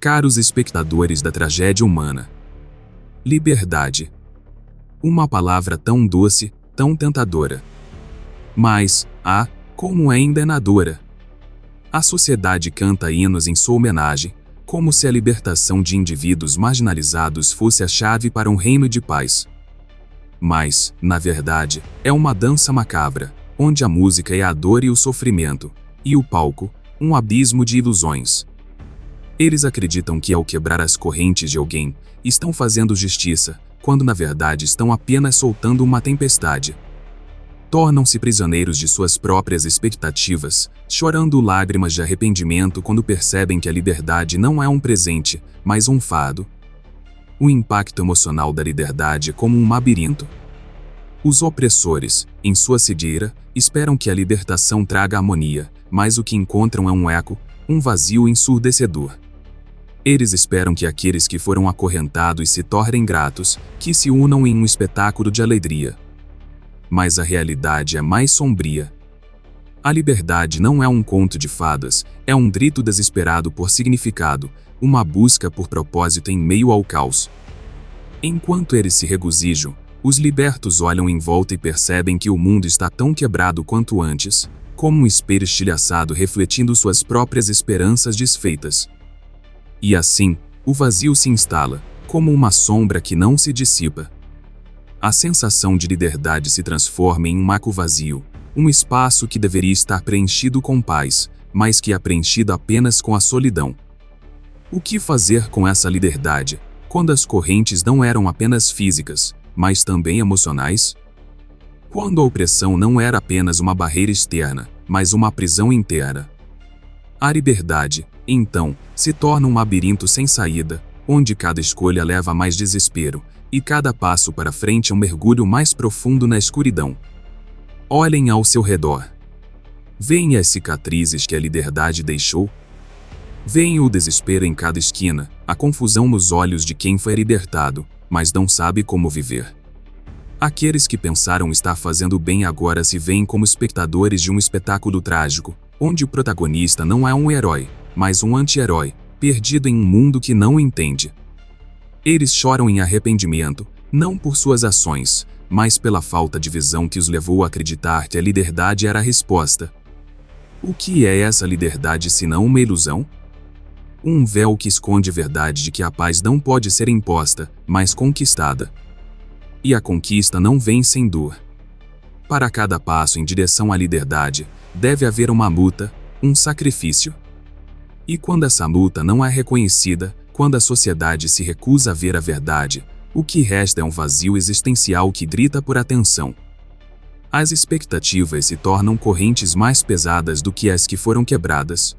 Caros espectadores da tragédia humana. Liberdade. Uma palavra tão doce, tão tentadora. Mas, como é enganadora. A sociedade canta hinos em sua homenagem, como se a libertação de indivíduos marginalizados fosse a chave para um reino de paz. Mas, na verdade, é uma dança macabra, onde a música é a dor e o sofrimento, e o palco, um abismo de ilusões. Eles acreditam que ao quebrar as correntes de alguém, estão fazendo justiça, quando na verdade estão apenas soltando uma tempestade. Tornam-se prisioneiros de suas próprias expectativas, chorando lágrimas de arrependimento quando percebem que a liberdade não é um presente, mas um fardo. O impacto emocional da liberdade é como um labirinto. Os opressores, em sua cegueira, esperam que a libertação traga harmonia, mas o que encontram é um eco, um vazio ensurdecedor. Eles esperam que aqueles que foram acorrentados se tornem gratos, que se unam em um espetáculo de alegria. Mas a realidade é mais sombria. A liberdade não é um conto de fadas, é um grito desesperado por significado, uma busca por propósito em meio ao caos. Enquanto eles se regozijam, os libertos olham em volta e percebem que o mundo está tão quebrado quanto antes, como um espelho estilhaçado refletindo suas próprias esperanças desfeitas. E assim, o vazio se instala, como uma sombra que não se dissipa. A sensação de liberdade se transforma em um vácuo vazio, um espaço que deveria estar preenchido com paz, mas que é preenchido apenas com a solidão. O que fazer com essa liberdade, quando as correntes não eram apenas físicas, mas também emocionais? Quando a opressão não era apenas uma barreira externa, mas uma prisão interna? A liberdade, então, se torna um labirinto sem saída, onde cada escolha leva a mais desespero, e cada passo para frente é um mergulho mais profundo na escuridão. Olhem ao seu redor. Veem as cicatrizes que a liberdade deixou? Veem o desespero em cada esquina, a confusão nos olhos de quem foi libertado, mas não sabe como viver. Aqueles que pensaram estar fazendo bem agora se veem como espectadores de um espetáculo trágico, onde o protagonista não é um herói, mas um anti-herói, perdido em um mundo que não entende. Eles choram em arrependimento, não por suas ações, mas pela falta de visão que os levou a acreditar que a liberdade era a resposta. O que é essa liberdade senão uma ilusão? Um véu que esconde a verdade de que a paz não pode ser imposta, mas conquistada. E a conquista não vem sem dor. Para cada passo em direção à liberdade, deve haver uma luta, um sacrifício. E quando essa luta não é reconhecida, quando a sociedade se recusa a ver a verdade, o que resta é um vazio existencial que grita por atenção. As expectativas se tornam correntes mais pesadas do que as que foram quebradas.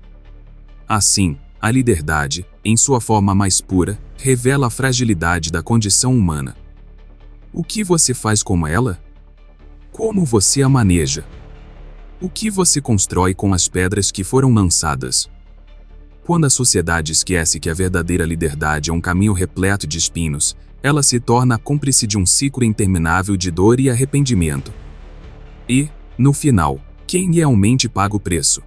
Assim, a liberdade, em sua forma mais pura, revela a fragilidade da condição humana. O que você faz com ela? Como você a maneja? O que você constrói com as pedras que foram lançadas? Quando a sociedade esquece que a verdadeira liberdade é um caminho repleto de espinhos, ela se torna cúmplice de um ciclo interminável de dor e arrependimento. E, no final, quem realmente paga o preço?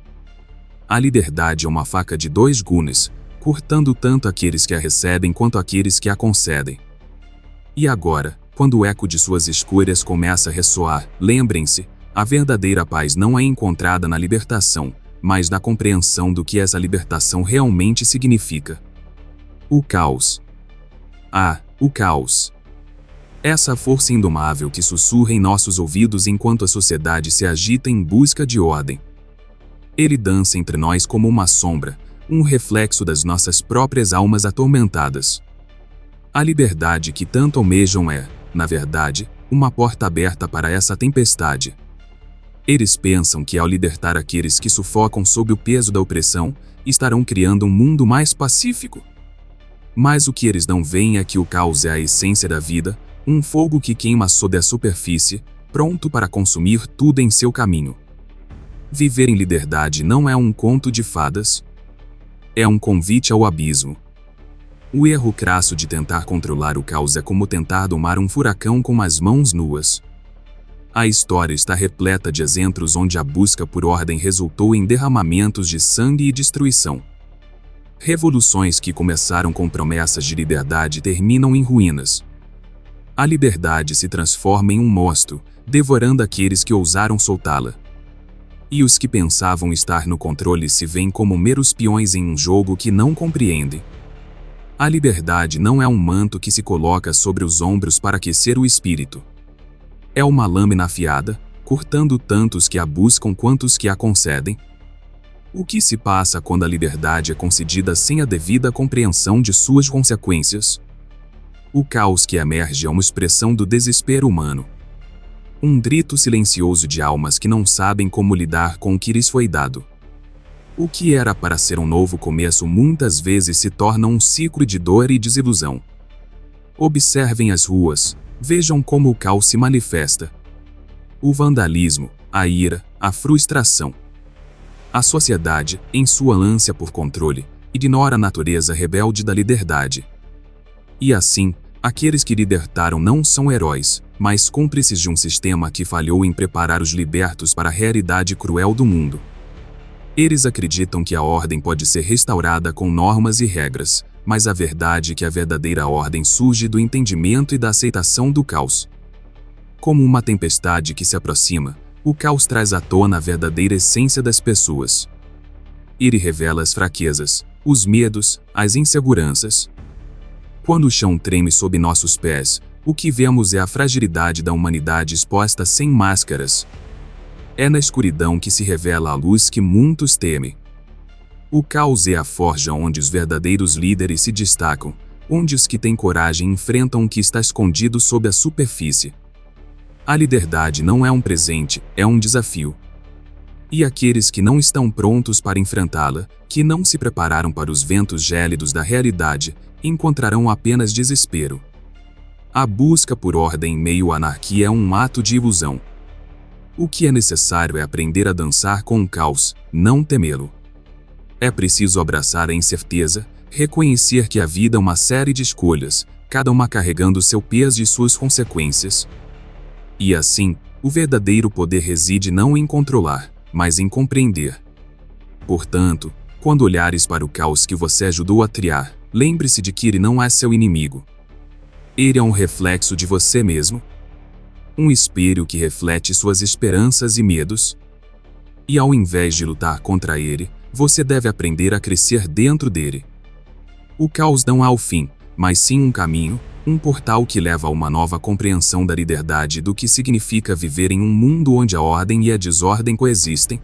A liberdade é uma faca de dois gumes, cortando tanto aqueles que a recebem quanto aqueles que a concedem. E agora, quando o eco de suas escolhas começa a ressoar, lembrem-se, a verdadeira paz não é encontrada na libertação, mas na compreensão do que essa libertação realmente significa. O caos. O caos. Essa força indomável que sussurra em nossos ouvidos enquanto a sociedade se agita em busca de ordem. Ele dança entre nós como uma sombra, um reflexo das nossas próprias almas atormentadas. A liberdade que tanto almejam é, na verdade, uma porta aberta para essa tempestade. Eles pensam que ao libertar aqueles que sufocam sob o peso da opressão, estarão criando um mundo mais pacífico. Mas o que eles não veem é que o caos é a essência da vida, um fogo que queima sob a superfície, pronto para consumir tudo em seu caminho. Viver em liberdade não é um conto de fadas. É um convite ao abismo. O erro crasso de tentar controlar o caos é como tentar domar um furacão com as mãos nuas. A história está repleta de exemplos onde a busca por ordem resultou em derramamentos de sangue e destruição. Revoluções que começaram com promessas de liberdade terminam em ruínas. A liberdade se transforma em um monstro, devorando aqueles que ousaram soltá-la. E os que pensavam estar no controle se veem como meros peões em um jogo que não compreendem. A liberdade não é um manto que se coloca sobre os ombros para aquecer o espírito. É uma lâmina afiada, cortando tantos que a buscam quanto os que a concedem. O que se passa quando a liberdade é concedida sem a devida compreensão de suas consequências? O caos que emerge é uma expressão do desespero humano. Um grito silencioso de almas que não sabem como lidar com o que lhes foi dado. O que era para ser um novo começo muitas vezes se torna um ciclo de dor e desilusão. Observem as ruas, vejam como o caos se manifesta. O vandalismo, a ira, a frustração. A sociedade, em sua ânsia por controle, ignora a natureza rebelde da liberdade. E assim, aqueles que libertaram não são heróis, mas cúmplices de um sistema que falhou em preparar os libertos para a realidade cruel do mundo. Eles acreditam que a ordem pode ser restaurada com normas e regras, mas a verdade é que a verdadeira ordem surge do entendimento e da aceitação do caos. Como uma tempestade que se aproxima, o caos traz à tona a verdadeira essência das pessoas. Ele revela as fraquezas, os medos, as inseguranças. Quando o chão treme sob nossos pés, o que vemos é a fragilidade da humanidade exposta sem máscaras. É na escuridão que se revela a luz que muitos temem. O caos é a forja onde os verdadeiros líderes se destacam, onde os que têm coragem enfrentam o que está escondido sob a superfície. A liberdade não é um presente, é um desafio. E aqueles que não estão prontos para enfrentá-la, que não se prepararam para os ventos gélidos da realidade, encontrarão apenas desespero. A busca por ordem em meio à anarquia é um ato de ilusão. O que é necessário é aprender a dançar com o caos, não temê-lo. É preciso abraçar a incerteza, reconhecer que a vida é uma série de escolhas, cada uma carregando seu peso e suas consequências. E assim, o verdadeiro poder reside não em controlar, mas em compreender. Portanto, quando olhares para o caos que você ajudou a triar, lembre-se de que ele não é seu inimigo. Ele é um reflexo de você mesmo. Um espelho que reflete suas esperanças e medos. E ao invés de lutar contra ele, você deve aprender a crescer dentro dele. O caos não há o fim, mas sim um caminho, um portal que leva a uma nova compreensão da liberdade e do que significa viver em um mundo onde a ordem e a desordem coexistem.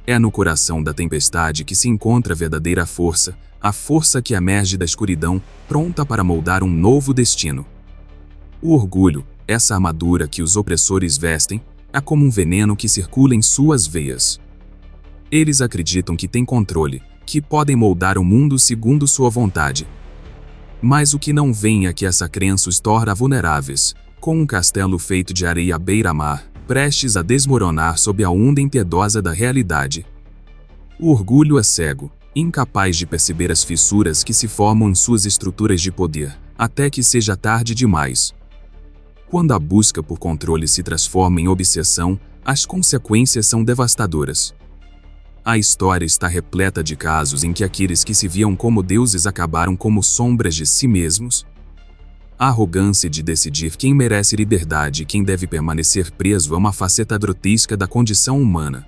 É no coração da tempestade que se encontra a verdadeira força, a força que emerge da escuridão, pronta para moldar um novo destino. O orgulho, essa armadura que os opressores vestem, é como um veneno que circula em suas veias. Eles acreditam que têm controle, que podem moldar o mundo segundo sua vontade. Mas o que não veem é que essa crença os torna vulneráveis, como um castelo feito de areia à beira-mar, prestes a desmoronar sob a onda impiedosa da realidade. O orgulho é cego, incapaz de perceber as fissuras que se formam em suas estruturas de poder, até que seja tarde demais. Quando a busca por controle se transforma em obsessão, as consequências são devastadoras. A história está repleta de casos em que aqueles que se viam como deuses acabaram como sombras de si mesmos. A arrogância de decidir quem merece liberdade e quem deve permanecer preso é uma faceta grotesca da condição humana.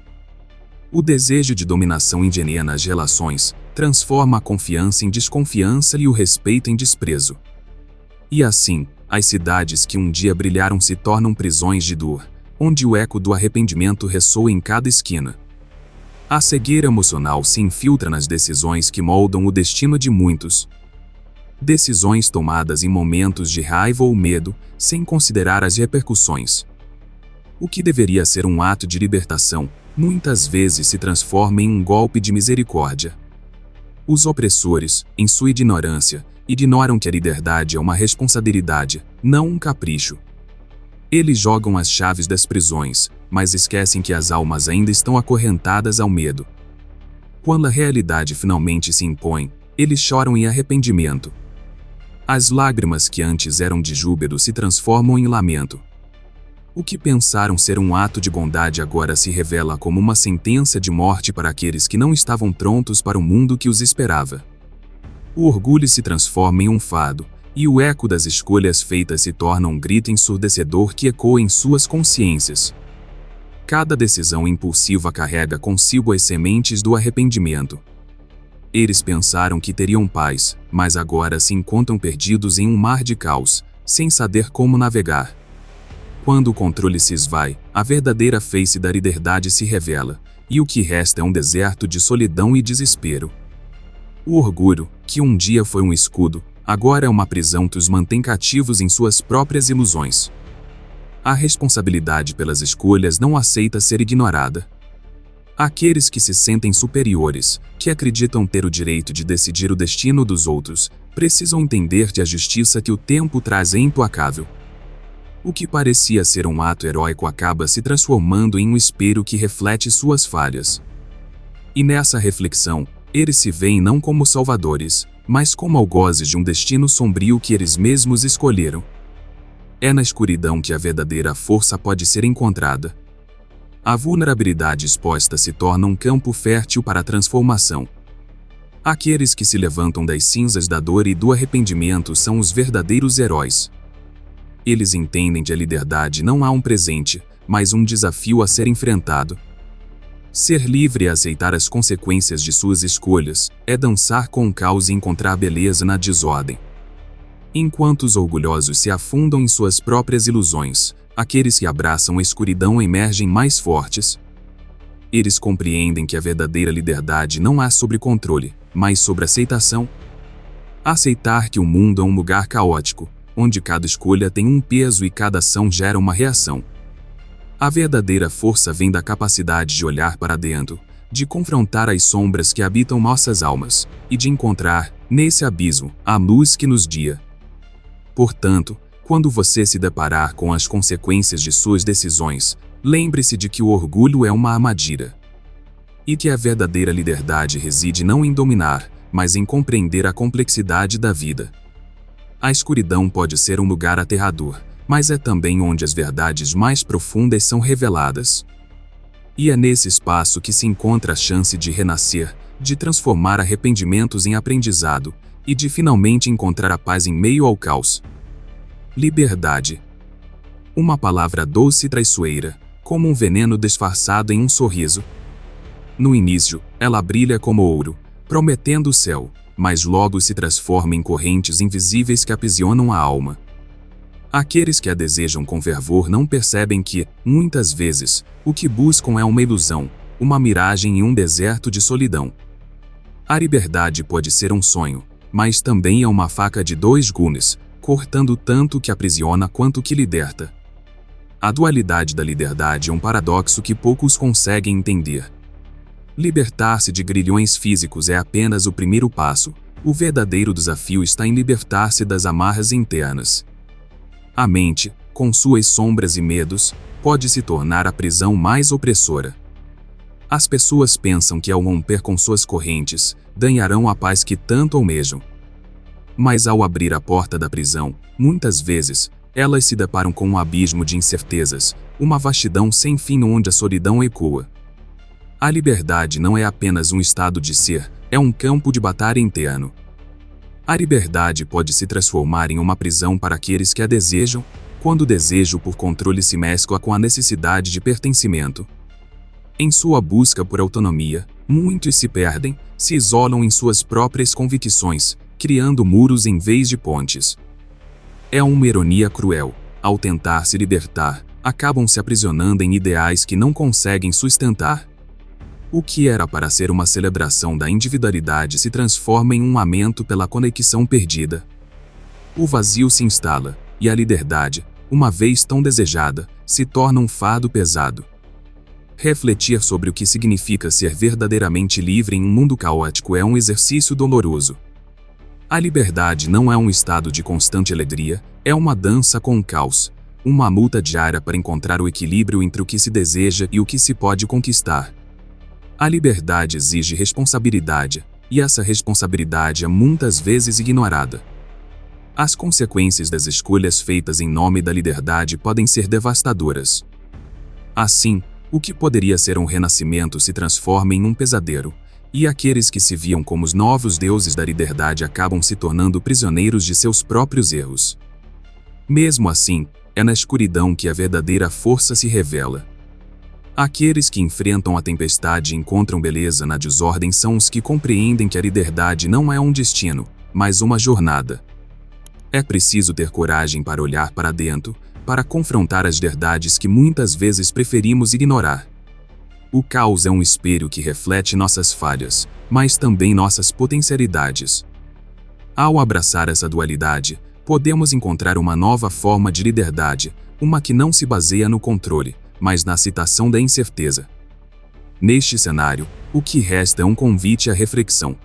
O desejo de dominação envenena as relações, transforma a confiança em desconfiança e o respeito em desprezo. E assim, as cidades que um dia brilharam se tornam prisões de dor, onde o eco do arrependimento ressoa em cada esquina. A cegueira emocional se infiltra nas decisões que moldam o destino de muitos. Decisões tomadas em momentos de raiva ou medo, sem considerar as repercussões. O que deveria ser um ato de libertação, muitas vezes se transforma em um golpe de misericórdia. Os opressores, em sua ignorância, ignoram que a liberdade é uma responsabilidade, não um capricho. Eles jogam as chaves das prisões, mas esquecem que as almas ainda estão acorrentadas ao medo. Quando a realidade finalmente se impõe, eles choram em arrependimento. As lágrimas que antes eram de júbilo se transformam em lamento. O que pensaram ser um ato de bondade agora se revela como uma sentença de morte para aqueles que não estavam prontos para o mundo que os esperava. O orgulho se transforma em um fardo, e o eco das escolhas feitas se torna um grito ensurdecedor que ecoa em suas consciências. Cada decisão impulsiva carrega consigo as sementes do arrependimento. Eles pensaram que teriam paz, mas agora se encontram perdidos em um mar de caos, sem saber como navegar. Quando o controle se esvai, a verdadeira face da liberdade se revela, e o que resta é um deserto de solidão e desespero. O orgulho, que um dia foi um escudo, agora é uma prisão que os mantém cativos em suas próprias ilusões. A responsabilidade pelas escolhas não aceita ser ignorada. Aqueles que se sentem superiores, que acreditam ter o direito de decidir o destino dos outros, precisam entender que a justiça que o tempo traz é implacável. O que parecia ser um ato heróico acaba se transformando em um espelho que reflete suas falhas. E nessa reflexão, eles se veem não como salvadores, mas como algozes de um destino sombrio que eles mesmos escolheram. É na escuridão que a verdadeira força pode ser encontrada. A vulnerabilidade exposta se torna um campo fértil para a transformação. Aqueles que se levantam das cinzas da dor e do arrependimento são os verdadeiros heróis. Eles entendem que a liberdade não há um presente, mas um desafio a ser enfrentado. Ser livre é aceitar as consequências de suas escolhas, é dançar com o caos e encontrar beleza na desordem. Enquanto os orgulhosos se afundam em suas próprias ilusões, aqueles que abraçam a escuridão emergem mais fortes. Eles compreendem que a verdadeira liberdade não há sobre controle, mas sobre aceitação. Aceitar que o mundo é um lugar caótico, onde cada escolha tem um peso e cada ação gera uma reação. A verdadeira força vem da capacidade de olhar para dentro, de confrontar as sombras que habitam nossas almas, e de encontrar, nesse abismo, a luz que nos guia. Portanto, quando você se deparar com as consequências de suas decisões, lembre-se de que o orgulho é uma armadilha. E que a verdadeira liberdade reside não em dominar, mas em compreender a complexidade da vida. A escuridão pode ser um lugar aterrador, mas é também onde as verdades mais profundas são reveladas. E é nesse espaço que se encontra a chance de renascer, de transformar arrependimentos em aprendizado, e de finalmente encontrar a paz em meio ao caos. Liberdade. Uma palavra doce e traiçoeira, como um veneno disfarçado em um sorriso. No início, ela brilha como ouro, prometendo o céu, mas logo se transforma em correntes invisíveis que aprisionam a alma. Aqueles que a desejam com fervor não percebem que, muitas vezes, o que buscam é uma ilusão, uma miragem em um deserto de solidão. A liberdade pode ser um sonho, mas também é uma faca de dois gumes, cortando tanto que aprisiona quanto que liberta. A dualidade da liberdade é um paradoxo que poucos conseguem entender. Libertar-se de grilhões físicos é apenas o primeiro passo, o verdadeiro desafio está em libertar-se das amarras internas. A mente, com suas sombras e medos, pode se tornar a prisão mais opressora. As pessoas pensam que ao romper com suas correntes, ganharão a paz que tanto almejam. Mas ao abrir a porta da prisão, muitas vezes, elas se deparam com um abismo de incertezas, uma vastidão sem fim onde a solidão ecoa. A liberdade não é apenas um estado de ser, é um campo de batalha interno. A liberdade pode se transformar em uma prisão para aqueles que a desejam, quando o desejo por controle se mescla com a necessidade de pertencimento. Em sua busca por autonomia, muitos se perdem, se isolam em suas próprias convicções, criando muros em vez de pontes. É uma ironia cruel. Ao tentar se libertar, acabam se aprisionando em ideais que não conseguem sustentar. O que era para ser uma celebração da individualidade se transforma em um lamento pela conexão perdida. O vazio se instala, e a liberdade, uma vez tão desejada, se torna um fardo pesado. Refletir sobre o que significa ser verdadeiramente livre em um mundo caótico é um exercício doloroso. A liberdade não é um estado de constante alegria, é uma dança com o caos, uma luta diária para encontrar o equilíbrio entre o que se deseja e o que se pode conquistar. A liberdade exige responsabilidade, e essa responsabilidade é muitas vezes ignorada. As consequências das escolhas feitas em nome da liberdade podem ser devastadoras. Assim, o que poderia ser um renascimento se transforma em um pesadelo, E aqueles que se viam como os novos deuses da liberdade acabam se tornando prisioneiros de seus próprios erros. Mesmo assim, é na escuridão que a verdadeira força se revela. Aqueles que enfrentam a tempestade e encontram beleza na desordem são os que compreendem que a liberdade não é um destino, mas uma jornada. É preciso ter coragem para olhar para dentro, para confrontar as verdades que muitas vezes preferimos ignorar. O caos é um espelho que reflete nossas falhas, mas também nossas potencialidades. Ao abraçar essa dualidade, podemos encontrar uma nova forma de liberdade, uma que não se baseia no controle, mas na aceitação da incerteza. Neste cenário, o que resta é um convite à reflexão.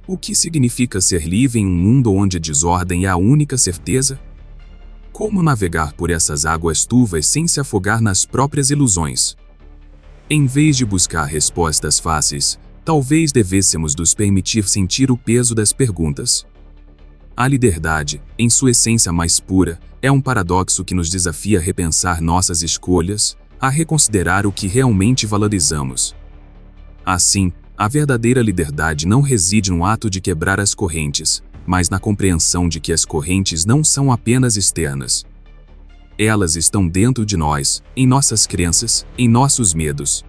O que significa ser livre em um mundo onde a desordem é a única certeza? Como navegar por essas águas turvas sem se afogar nas próprias ilusões? Em vez de buscar respostas fáceis, talvez devêssemos nos permitir sentir o peso das perguntas. A liberdade, em sua essência mais pura, é um paradoxo que nos desafia a repensar nossas escolhas, a reconsiderar o que realmente valorizamos. Assim, a verdadeira liberdade não reside no ato de quebrar as correntes, mas na compreensão de que as correntes não são apenas externas. Elas estão dentro de nós, em nossas crenças, em nossos medos.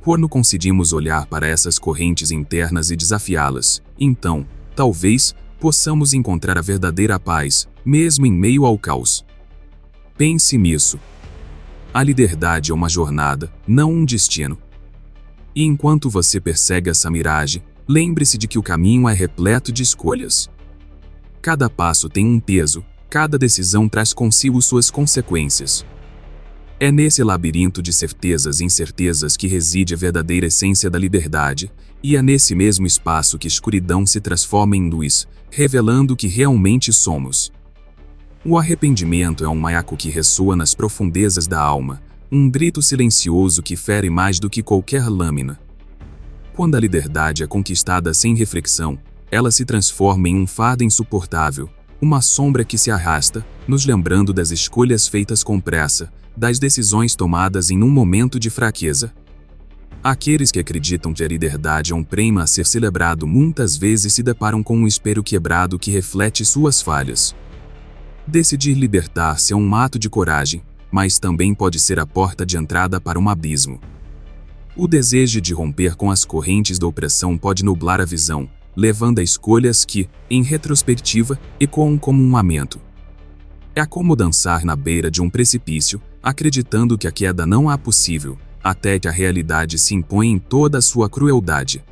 Quando conseguimos olhar para essas correntes internas e desafiá-las, então, talvez, possamos encontrar a verdadeira paz, mesmo em meio ao caos. Pense nisso. A liberdade é uma jornada, não um destino. E enquanto você persegue essa miragem, lembre-se de que o caminho é repleto de escolhas. Cada passo tem um peso, cada decisão traz consigo suas consequências. É nesse labirinto de certezas e incertezas que reside a verdadeira essência da liberdade, e é nesse mesmo espaço que a escuridão se transforma em luz, revelando o que realmente somos. O arrependimento é um eco que ressoa nas profundezas da alma, um grito silencioso que fere mais do que qualquer lâmina. Quando a liberdade é conquistada sem reflexão, ela se transforma em um fardo insuportável, uma sombra que se arrasta, nos lembrando das escolhas feitas com pressa, das decisões tomadas em um momento de fraqueza. Aqueles que acreditam que a liberdade é um prêmio a ser celebrado muitas vezes se deparam com um espelho quebrado que reflete suas falhas. Decidir libertar-se é um ato de coragem, mas também pode ser a porta de entrada para um abismo. O desejo de romper com as correntes da opressão pode nublar a visão, levando a escolhas que, em retrospectiva, ecoam como um lamento. É como dançar na beira de um precipício, acreditando que a queda não é possível, até que a realidade se impõe em toda a sua crueldade.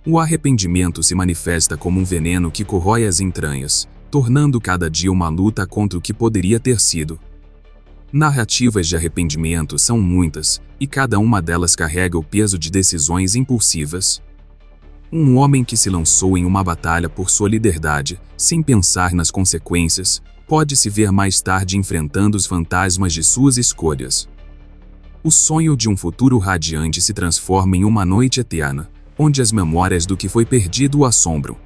O arrependimento se manifesta como um veneno que corrói as entranhas, tornando cada dia uma luta contra o que poderia ter sido. Narrativas de arrependimento são muitas, e cada uma delas carrega o peso de decisões impulsivas. Um homem que se lançou em uma batalha por sua liberdade, sem pensar nas consequências, pode se ver mais tarde enfrentando os fantasmas de suas escolhas. O sonho de um futuro radiante se transforma em uma noite eterna, onde as memórias do que foi perdido o assombram.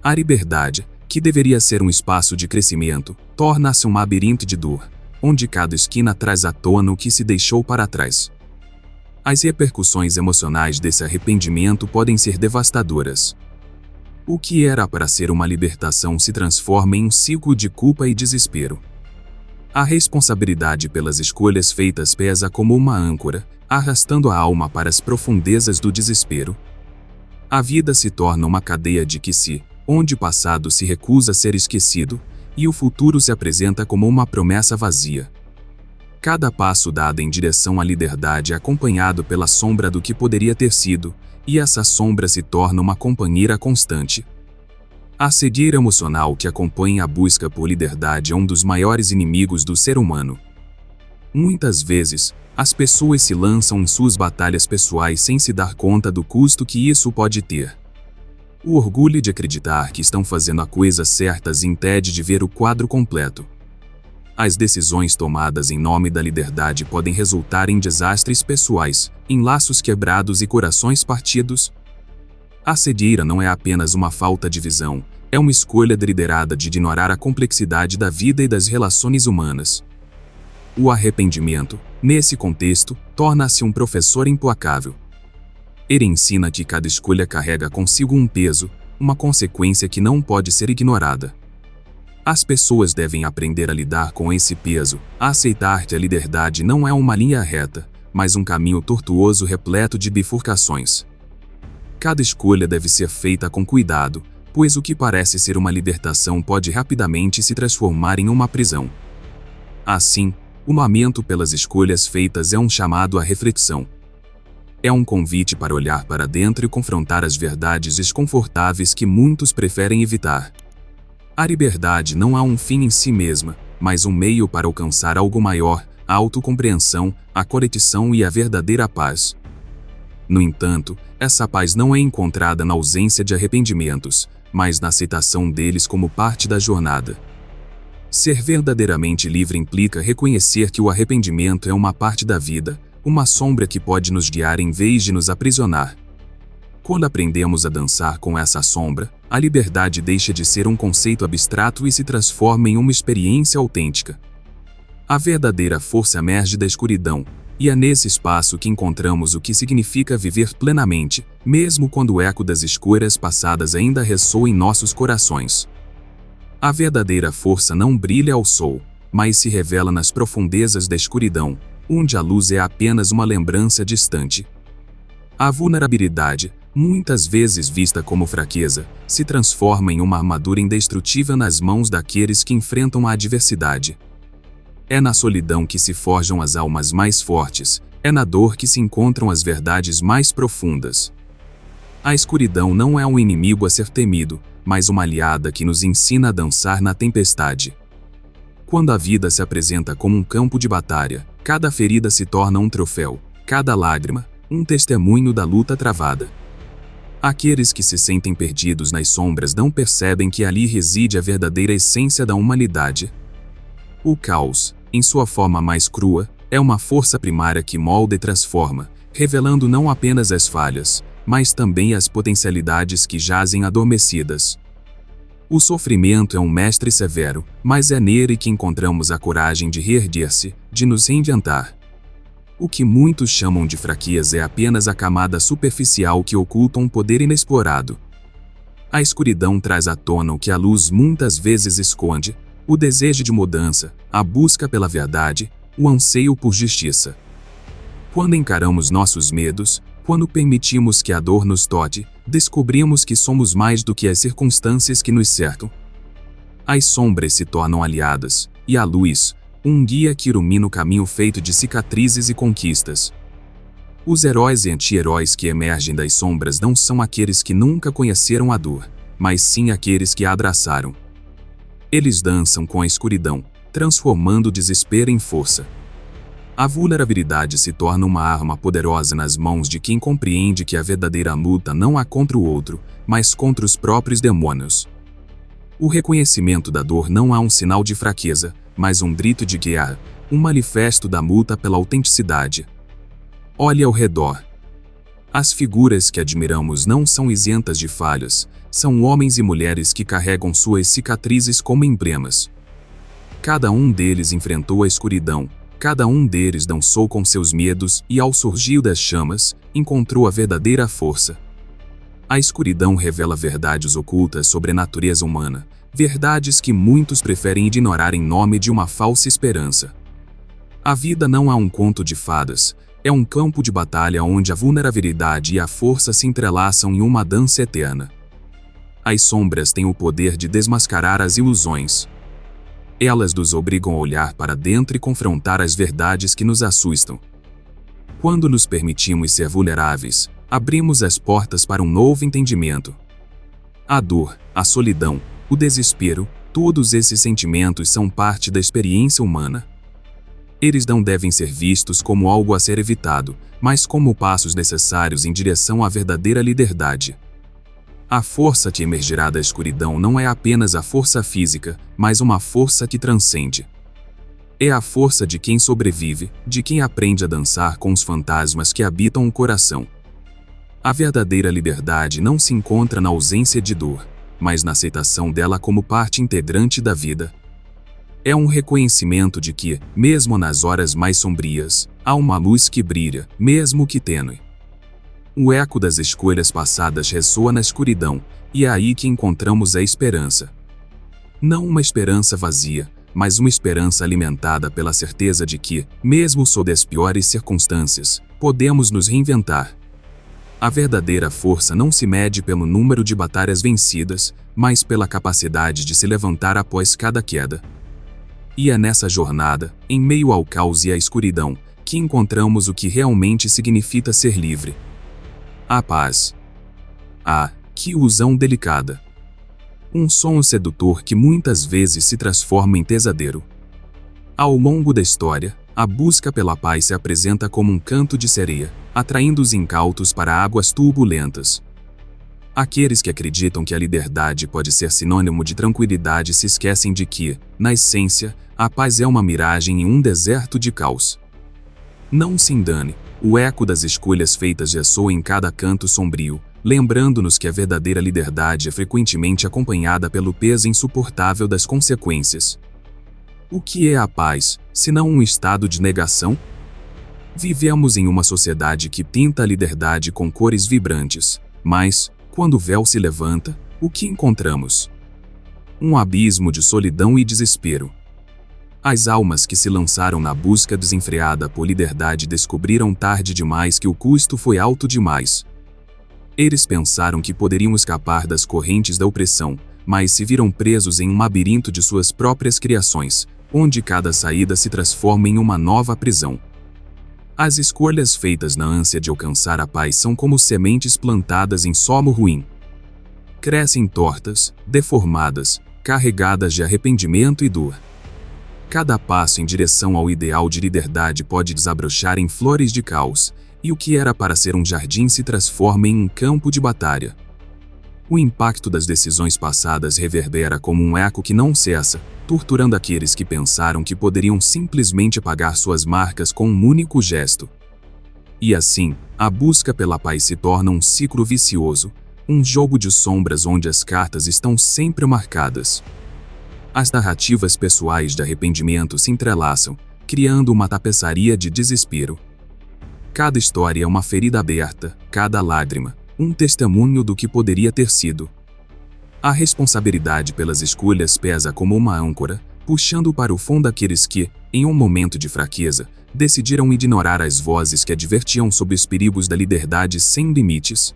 A liberdade, que deveria ser um espaço de crescimento, torna-se um labirinto de dor, onde cada esquina traz à tona o que se deixou para trás. As repercussões emocionais desse arrependimento podem ser devastadoras. O que era para ser uma libertação se transforma em um ciclo de culpa e desespero. A responsabilidade pelas escolhas feitas pesa como uma âncora, arrastando a alma para as profundezas do desespero. A vida se torna uma cadeia de que se, onde o passado se recusa a ser esquecido, e o futuro se apresenta como uma promessa vazia. Cada passo dado em direção à liberdade é acompanhado pela sombra do que poderia ter sido, e essa sombra se torna uma companheira constante. A cegueira emocional que acompanha a busca por liberdade é um dos maiores inimigos do ser humano. Muitas vezes, as pessoas se lançam em suas batalhas pessoais sem se dar conta do custo que isso pode ter. O orgulho de acreditar que estão fazendo a coisa certa as impede de ver o quadro completo. As decisões tomadas em nome da liberdade podem resultar em desastres pessoais, em laços quebrados e corações partidos. A cegueira não é apenas uma falta de visão, é uma escolha deliberada de ignorar a complexidade da vida e das relações humanas. O arrependimento, nesse contexto, torna-se um professor implacável. Ele ensina que cada escolha carrega consigo um peso, uma consequência que não pode ser ignorada. As pessoas devem aprender a lidar com esse peso, a aceitar que a liberdade não é uma linha reta, mas um caminho tortuoso repleto de bifurcações. Cada escolha deve ser feita com cuidado, pois o que parece ser uma libertação pode rapidamente se transformar em uma prisão. Assim, o lamento pelas escolhas feitas é um chamado à reflexão. É um convite para olhar para dentro e confrontar as verdades desconfortáveis que muitos preferem evitar. A liberdade não é um fim em si mesma, mas um meio para alcançar algo maior, a autocompreensão, a correção e a verdadeira paz. No entanto, essa paz não é encontrada na ausência de arrependimentos, mas na aceitação deles como parte da jornada. Ser verdadeiramente livre implica reconhecer que o arrependimento é uma parte da vida, uma sombra que pode nos guiar em vez de nos aprisionar. Quando aprendemos a dançar com essa sombra, a liberdade deixa de ser um conceito abstrato e se transforma em uma experiência autêntica. A verdadeira força emerge da escuridão, e é nesse espaço que encontramos o que significa viver plenamente, mesmo quando o eco das escolhas passadas ainda ressoa em nossos corações. A verdadeira força não brilha ao sol, mas se revela nas profundezas da escuridão, onde a luz é apenas uma lembrança distante. A vulnerabilidade, muitas vezes vista como fraqueza, se transforma em uma armadura indestrutível nas mãos daqueles que enfrentam a adversidade. É na solidão que se forjam as almas mais fortes, é na dor que se encontram as verdades mais profundas. A escuridão não é um inimigo a ser temido, mas uma aliada que nos ensina a dançar na tempestade. Quando a vida se apresenta como um campo de batalha, cada ferida se torna um troféu, cada lágrima, um testemunho da luta travada. Aqueles que se sentem perdidos nas sombras não percebem que ali reside a verdadeira essência da humanidade. O caos, em sua forma mais crua, é uma força primária que molda e transforma, revelando não apenas as falhas, mas também as potencialidades que jazem adormecidas. O sofrimento é um mestre severo, mas é nele que encontramos a coragem de reerguer-se, de nos reinventar. O que muitos chamam de fraqueza é apenas a camada superficial que oculta um poder inexplorado. A escuridão traz à tona o que a luz muitas vezes esconde: o desejo de mudança, a busca pela verdade, o anseio por justiça. Quando encaramos nossos medos, quando permitimos que a dor nos toque, descobrimos que somos mais do que as circunstâncias que nos cercam. As sombras se tornam aliadas, e a luz, um guia que ilumina o caminho feito de cicatrizes e conquistas. Os heróis e anti-heróis que emergem das sombras não são aqueles que nunca conheceram a dor, mas sim aqueles que a abraçaram. Eles dançam com a escuridão, transformando o desespero em força. A vulnerabilidade se torna uma arma poderosa nas mãos de quem compreende que a verdadeira luta não é contra o outro, mas contra os próprios demônios. O reconhecimento da dor não é um sinal de fraqueza, mas um grito de guerra, um manifesto da luta pela autenticidade. Olhe ao redor. As figuras que admiramos não são isentas de falhas, são homens e mulheres que carregam suas cicatrizes como emblemas. Cada um deles enfrentou a escuridão, cada um deles dançou com seus medos e, ao surgir das chamas, encontrou a verdadeira força. A escuridão revela verdades ocultas sobre a natureza humana, verdades que muitos preferem ignorar em nome de uma falsa esperança. A vida não é um conto de fadas, é um campo de batalha onde a vulnerabilidade e a força se entrelaçam em uma dança eterna. As sombras têm o poder de desmascarar as ilusões. Elas nos obrigam a olhar para dentro e confrontar as verdades que nos assustam. Quando nos permitimos ser vulneráveis, abrimos as portas para um novo entendimento. A dor, a solidão, o desespero, todos esses sentimentos são parte da experiência humana. Eles não devem ser vistos como algo a ser evitado, mas como passos necessários em direção à verdadeira liberdade. A força que emergirá da escuridão não é apenas a força física, mas uma força que transcende. É a força de quem sobrevive, de quem aprende a dançar com os fantasmas que habitam o coração. A verdadeira liberdade não se encontra na ausência de dor, mas na aceitação dela como parte integrante da vida. É um reconhecimento de que, mesmo nas horas mais sombrias, há uma luz que brilha, mesmo que tênue. O eco das escolhas passadas ressoa na escuridão, e é aí que encontramos a esperança. Não uma esperança vazia, mas uma esperança alimentada pela certeza de que, mesmo sob as piores circunstâncias, podemos nos reinventar. A verdadeira força não se mede pelo número de batalhas vencidas, mas pela capacidade de se levantar após cada queda. E é nessa jornada, em meio ao caos e à escuridão, que encontramos o que realmente significa ser livre. A paz. Ah, que ilusão delicada! Um sonho sedutor que muitas vezes se transforma em pesadelo. Ao longo da história, a busca pela paz se apresenta como um canto de sereia, atraindo os incautos para águas turbulentas. Aqueles que acreditam que a liberdade pode ser sinônimo de tranquilidade se esquecem de que, na essência, a paz é uma miragem em um deserto de caos. Não se engane, o eco das escolhas feitas ressoa em cada canto sombrio, lembrando-nos que a verdadeira liberdade é frequentemente acompanhada pelo peso insuportável das consequências. O que é a paz, senão um estado de negação? Vivemos em uma sociedade que pinta a liberdade com cores vibrantes, mas, quando o véu se levanta, o que encontramos? Um abismo de solidão e desespero. As almas que se lançaram na busca desenfreada por liberdade descobriram tarde demais que o custo foi alto demais. Eles pensaram que poderiam escapar das correntes da opressão, mas se viram presos em um labirinto de suas próprias criações, onde cada saída se transforma em uma nova prisão. As escolhas feitas na ânsia de alcançar a paz são como sementes plantadas em solo ruim. Crescem tortas, deformadas, carregadas de arrependimento e dor. Cada passo em direção ao ideal de liberdade pode desabrochar em flores de caos, e o que era para ser um jardim se transforma em um campo de batalha. O impacto das decisões passadas reverbera como um eco que não cessa, torturando aqueles que pensaram que poderiam simplesmente apagar suas marcas com um único gesto. E assim, a busca pela paz se torna um ciclo vicioso, um jogo de sombras onde as cartas estão sempre marcadas. As narrativas pessoais de arrependimento se entrelaçam, criando uma tapeçaria de desespero. Cada história é uma ferida aberta, cada lágrima, um testemunho do que poderia ter sido. A responsabilidade pelas escolhas pesa como uma âncora, puxando para o fundo aqueles que, em um momento de fraqueza, decidiram ignorar as vozes que advertiam sobre os perigos da liberdade sem limites.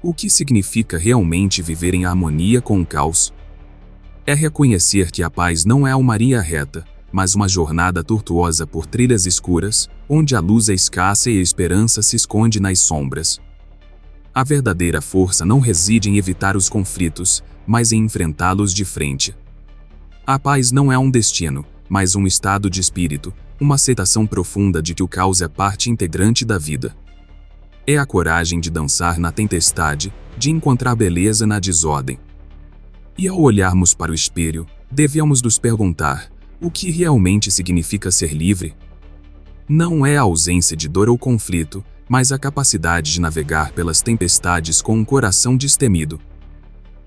O que significa realmente viver em harmonia com o caos? É reconhecer que a paz não é uma linha reta, mas uma jornada tortuosa por trilhas escuras, onde a luz é escassa e a esperança se esconde nas sombras. A verdadeira força não reside em evitar os conflitos, mas em enfrentá-los de frente. A paz não é um destino, mas um estado de espírito, uma aceitação profunda de que o caos é parte integrante da vida. É a coragem de dançar na tempestade, de encontrar beleza na desordem. E ao olharmos para o espelho, devemos nos perguntar: o que realmente significa ser livre? Não é a ausência de dor ou conflito, mas a capacidade de navegar pelas tempestades com um coração destemido.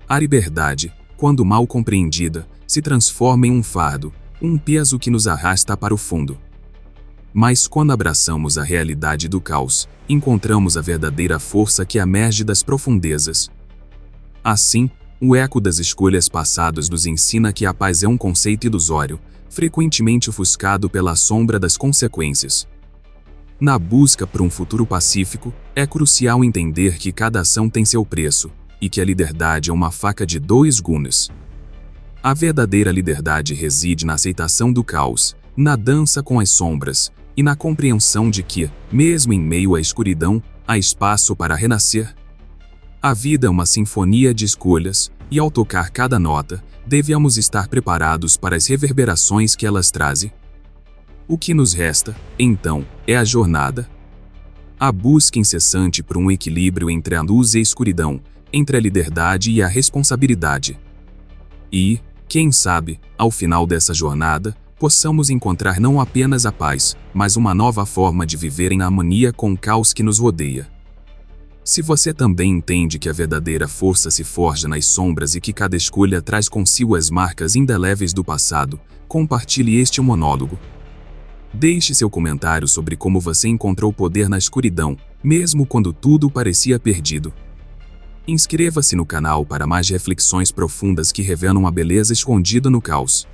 A liberdade, quando mal compreendida, se transforma em um fardo, um peso que nos arrasta para o fundo. Mas quando abraçamos a realidade do caos, encontramos a verdadeira força que emerge das profundezas. Assim, o eco das escolhas passadas nos ensina que a paz é um conceito ilusório, frequentemente ofuscado pela sombra das consequências. Na busca por um futuro pacífico, é crucial entender que cada ação tem seu preço, e que a liberdade é uma faca de dois gumes. A verdadeira liberdade reside na aceitação do caos, na dança com as sombras, e na compreensão de que, mesmo em meio à escuridão, há espaço para renascer. A vida é uma sinfonia de escolhas, e ao tocar cada nota, devemos estar preparados para as reverberações que elas trazem. O que nos resta, então, é a jornada. A busca incessante por um equilíbrio entre a luz e a escuridão, entre a liberdade e a responsabilidade. E, quem sabe, ao final dessa jornada, possamos encontrar não apenas a paz, mas uma nova forma de viver em harmonia com o caos que nos rodeia. Se você também entende que a verdadeira força se forja nas sombras e que cada escolha traz consigo as marcas indeléveis do passado, compartilhe este monólogo. Deixe seu comentário sobre como você encontrou poder na escuridão, mesmo quando tudo parecia perdido. Inscreva-se no canal para mais reflexões profundas que revelam a beleza escondida no caos.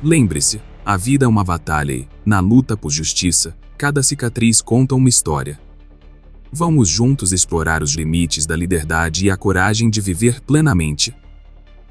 Lembre-se, a vida é uma batalha e, na luta por justiça, cada cicatriz conta uma história. Vamos juntos explorar os limites da liberdade e a coragem de viver plenamente.